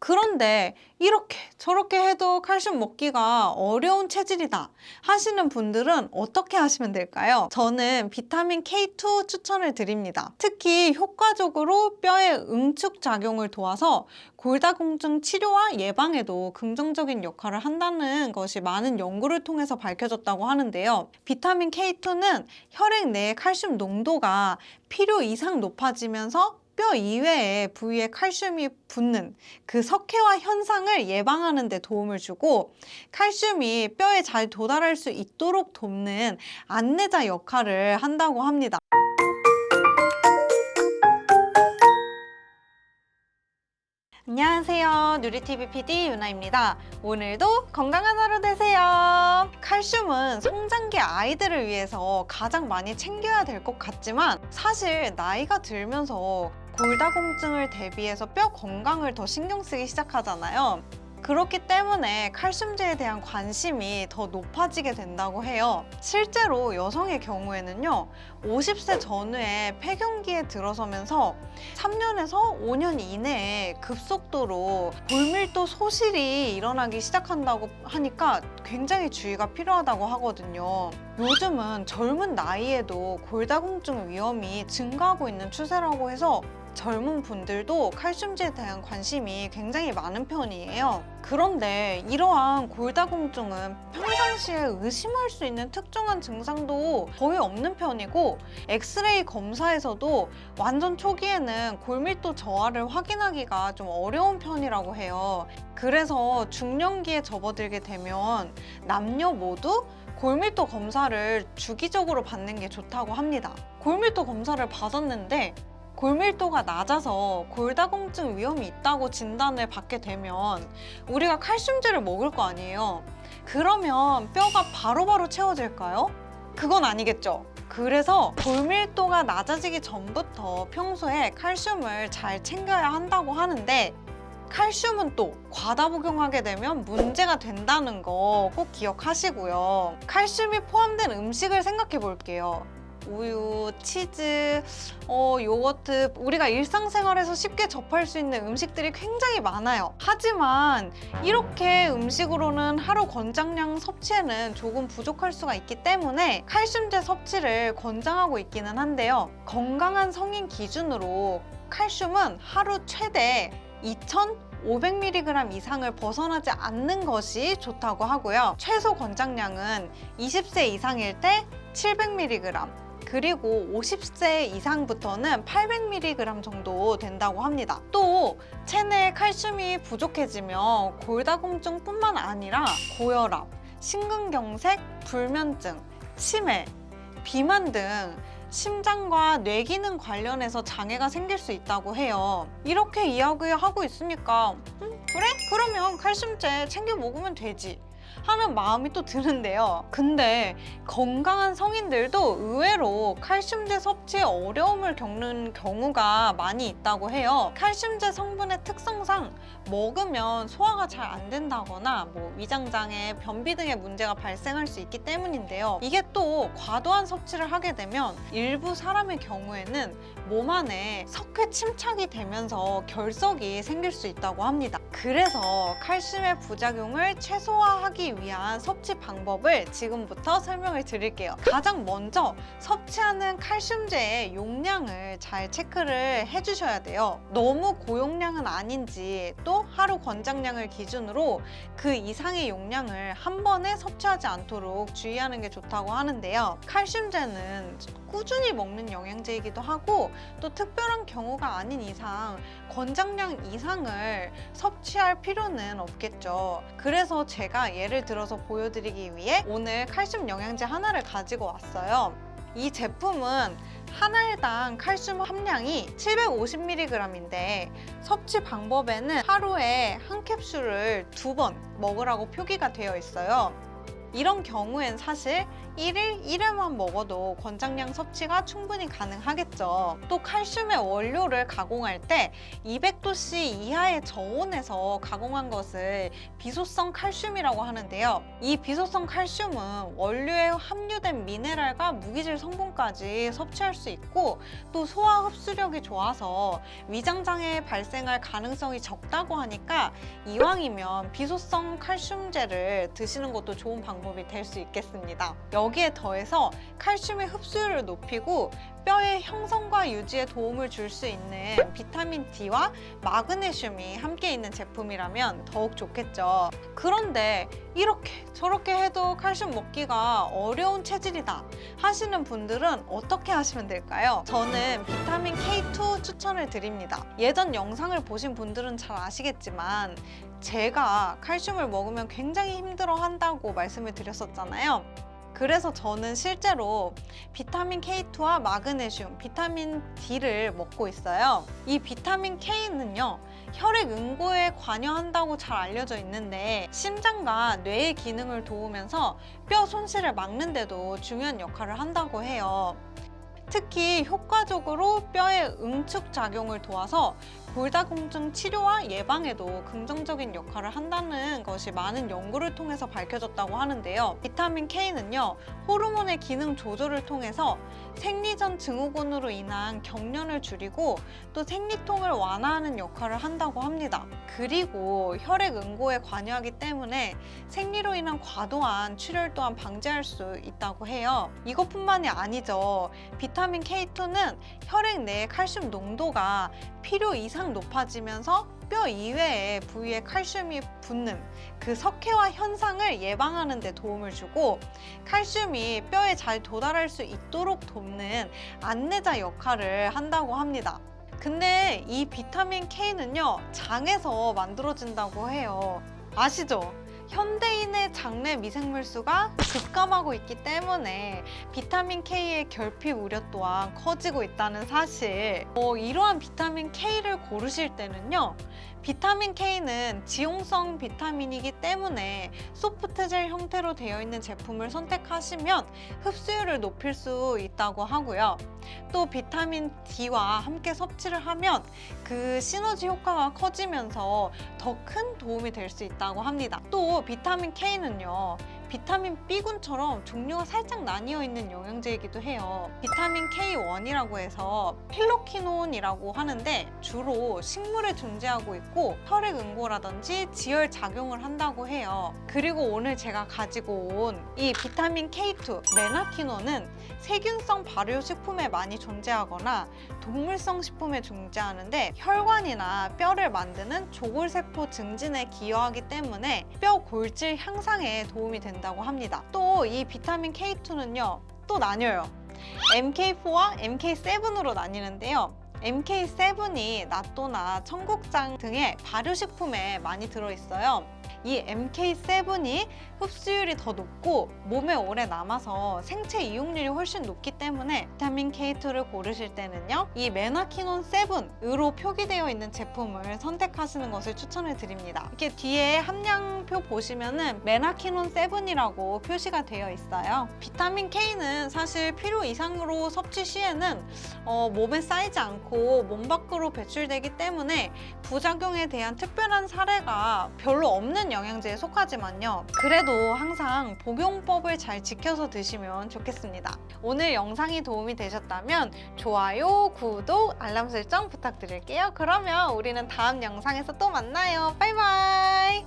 그런데 이렇게 저렇게 해도 칼슘 먹기가 어려운 체질이다 하시는 분들은 어떻게 하시면 될까요? 저는 비타민 K2 추천을 드립니다. 특히 효과적으로 뼈의 응축 작용을 도와서 골다공증 치료와 예방에도 긍정적인 역할을 한다는 것이 많은 연구를 통해서 밝혀졌다고 하는데요. 비타민 K2는 혈액 내 칼슘 농도가 필요 이상 높아지면서 뼈 이외의 부위에 칼슘이 붙는 그 석회화 현상을 예방하는 데 도움을 주고, 칼슘이 뼈에 잘 도달할 수 있도록 돕는 안내자 역할을 한다고 합니다. 안녕하세요. 누리TV PD 유나입니다. 오늘도 건강한 하루 되세요. 칼슘은 성장기 아이들을 위해서 가장 많이 챙겨야 될 것 같지만, 사실 나이가 들면서 골다공증을 대비해서 뼈 건강을 더 신경 쓰기 시작하잖아요. 그렇기 때문에 칼슘제에 대한 관심이 더 높아지게 된다고 해요. 실제로 여성의 경우에는요, 50세 전후에 폐경기에 들어서면서 3년에서 5년 이내에 급속도로 골밀도 소실이 일어나기 시작한다고 하니까 굉장히 주의가 필요하다고 하거든요. 요즘은 젊은 나이에도 골다공증 위험이 증가하고 있는 추세라고 해서 젊은 분들도 칼슘제에 대한 관심이 굉장히 많은 편이에요. 그런데 이러한 골다공증은 평상시에 의심할 수 있는 특정한 증상도 거의 없는 편이고, 엑스레이 검사에서도 완전 초기에는 골밀도 저하를 확인하기가 좀 어려운 편이라고 해요. 그래서 중년기에 접어들게 되면 남녀 모두 골밀도 검사를 주기적으로 받는 게 좋다고 합니다. 골밀도 검사를 받았는데 골밀도가 낮아서 골다공증 위험이 있다고 진단을 받게 되면 우리가 칼슘제를 먹을 거 아니에요. 그러면 뼈가 바로바로 채워질까요? 그건 아니겠죠. 그래서 골밀도가 낮아지기 전부터 평소에 칼슘을 잘 챙겨야 한다고 하는데, 칼슘은 또 과다 복용하게 되면 문제가 된다는 거 꼭 기억하시고요. 칼슘이 포함된 음식을 생각해 볼게요. 우유, 치즈, 요거트, 우리가 일상생활에서 쉽게 접할 수 있는 음식들이 굉장히 많아요. 하지만 이렇게 음식으로는 하루 권장량 섭취에는 조금 부족할 수가 있기 때문에 칼슘제 섭취를 권장하고 있기는 한데요. 건강한 성인 기준으로 칼슘은 하루 최대 2,500mg 이상을 벗어나지 않는 것이 좋다고 하고요. 최소 권장량은 20세 이상일 때 700mg, 그리고 50세 이상부터는 800mg 정도 된다고 합니다. 또 체내에 칼슘이 부족해지면 골다공증뿐만 아니라 고혈압, 심근경색, 불면증, 치매, 비만 등 심장과 뇌 기능 관련해서 장애가 생길 수 있다고 해요. 이렇게 이야기하고 있으니까 그래? 그러면 칼슘제 챙겨 먹으면 되지 하는 마음이 또 드는데요. 근데 건강한 성인들도 의외로 칼슘제 섭취에 어려움을 겪는 경우가 많이 있다고 해요. 칼슘제 성분의 특성상 먹으면 소화가 잘 안 된다거나 위장장애, 변비 등의 문제가 발생할 수 있기 때문인데요. 이게 또 과도한 섭취를 하게 되면 일부 사람의 경우에는 몸 안에 석회 침착이 되면서 결석이 생길 수 있다고 합니다. 그래서 칼슘의 부작용을 최소화하기 위한 섭취 방법을 지금부터 설명을 드릴게요. 가장 먼저 섭취하는 칼슘제의 용량을 잘 체크를 해주셔야 돼요. 너무 고용량은 아닌지, 또 하루 권장량을 기준으로 그 이상의 용량을 한 번에 섭취하지 않도록 주의하는 게 좋다고 하는데요. 칼슘제는 꾸준히 먹는 영양제이기도 하고, 또 특별한 경우가 아닌 이상 권장량 이상을 섭취할 필요는 없겠죠. 그래서 제가 예를 들어서 보여드리기 위해 오늘 칼슘 영양제 하나를 가지고 왔어요. 이 제품은 한 알당 칼슘 함량이 750mg인데 섭취 방법에는 하루에 한 캡슐을 2번 먹으라고 표기가 되어 있어요. 이런 경우엔 사실 1일 1회만 먹어도 권장량 섭취가 충분히 가능하겠죠. 또 칼슘의 원료를 가공할 때 200도씨 이하의 저온에서 가공한 것을 비소성 칼슘이라고 하는데요. 이 비소성 칼슘은 원료에 함유된 미네랄과 무기질 성분까지 섭취할 수 있고 또 소화 흡수력이 좋아서 위장장애 발생할 가능성이 적다고 하니까 이왕이면 비소성 칼슘제를 드시는 것도 좋은 방법이 될 수 있겠습니다. 여기에 더해서 칼슘의 흡수율을 높이고 뼈의 형성과 유지에 도움을 줄 수 있는 비타민 D와 마그네슘이 함께 있는 제품이라면 더욱 좋겠죠. 그런데 이렇게 저렇게 해도 칼슘 먹기가 어려운 체질이다 하시는 분들은 어떻게 하시면 될까요? 저는 비타민 K2 추천을 드립니다. 예전 영상을 보신 분들은 잘 아시겠지만 제가 칼슘을 먹으면 굉장히 힘들어 한다고 말씀을 드렸었잖아요. 그래서 저는 실제로 비타민 K2와 마그네슘, 비타민 D를 먹고 있어요. 이 비타민 K는요, 혈액 응고에 관여한다고 잘 알려져 있는데 심장과 뇌의 기능을 도우면서 뼈 손실을 막는 데도 중요한 역할을 한다고 해요. 특히 효과적으로 뼈의 응축 작용을 도와서 골다공증 치료와 예방에도 긍정적인 역할을 한다는 것이 많은 연구를 통해서 밝혀졌다고 하는데요. 비타민 K는요, 호르몬의 기능 조절을 통해서 생리전 증후군으로 인한 경련을 줄이고 또 생리통을 완화하는 역할을 한다고 합니다. 그리고 혈액 응고에 관여하기 때문에 생리로 인한 과도한 출혈 또한 방지할 수 있다고 해요. 이것뿐만이 아니죠. 비타민 K2는 혈액 내의 칼슘 농도가 필요 이상 높아지면서 뼈 이외의 부위에 칼슘이 붙는 그 석회화 현상을 예방하는 데 도움을 주고 칼슘이 뼈에 잘 도달할 수 있도록 돕는 안내자 역할을 한다고 합니다. 근데 이 비타민 K는요, 장에서 만들어진다고 해요. 아시죠? 현대인의 장내 미생물 수가 급감하고 있기 때문에 비타민 K의 결핍 우려 또한 커지고 있다는 사실. 이러한 비타민 K를 고르실 때는요, 비타민 K는 지용성 비타민이기 때문에 소프트젤 형태로 되어 있는 제품을 선택하시면 흡수율을 높일 수 있다고 하고요. 또 비타민 D와 함께 섭취를 하면 그 시너지 효과가 커지면서 더 큰 도움이 될 수 있다고 합니다. 또 비타민 K는요, 비타민 B군처럼 종류가 살짝 나뉘어 있는 영양제이기도 해요. 비타민 K1이라고 해서 필로키논이라고 하는데 주로 식물에 존재하고 있고 혈액 응고라든지 지혈 작용을 한다고 해요. 그리고 오늘 제가 가지고 온 이 비타민 K2 메나키논은 세균성 발효식품에 많이 존재하거나 동물성 식품에 존재하는데 혈관이나 뼈를 만드는 조골세포 증진에 기여하기 때문에 뼈 골질 향상에 도움이 된다고 합니다. 또 이 비타민 K2는요, 또 나뉘어요. MK4와 MK7으로 나뉘는데요. MK7이 낫또나 청국장 등의 발효식품에 많이 들어있어요. 이 MK7이 흡수율이 더 높고 몸에 오래 남아서 생체 이용률이 훨씬 높기 때문에 비타민 K2를 고르실 때는요, 이 메나키논 7으로 표기되어 있는 제품을 선택하시는 것을 추천을 드립니다. 이렇게 뒤에 함량표 보시면은 메나키논 7이라고 표시가 되어 있어요. 비타민 K는 사실 필요 이상으로 섭취 시에는 몸에 쌓이지 않고 몸 밖으로 배출되기 때문에 부작용에 대한 특별한 사례가 별로 없는 영양제에 속하지만요, 그래도 항상 복용법을 잘 지켜서 드시면 좋겠습니다. 오늘 영상이 도움이 되셨다면 좋아요, 구독, 알람 설정 부탁드릴게요. 그러면 우리는 다음 영상에서 또 만나요. 바이바이.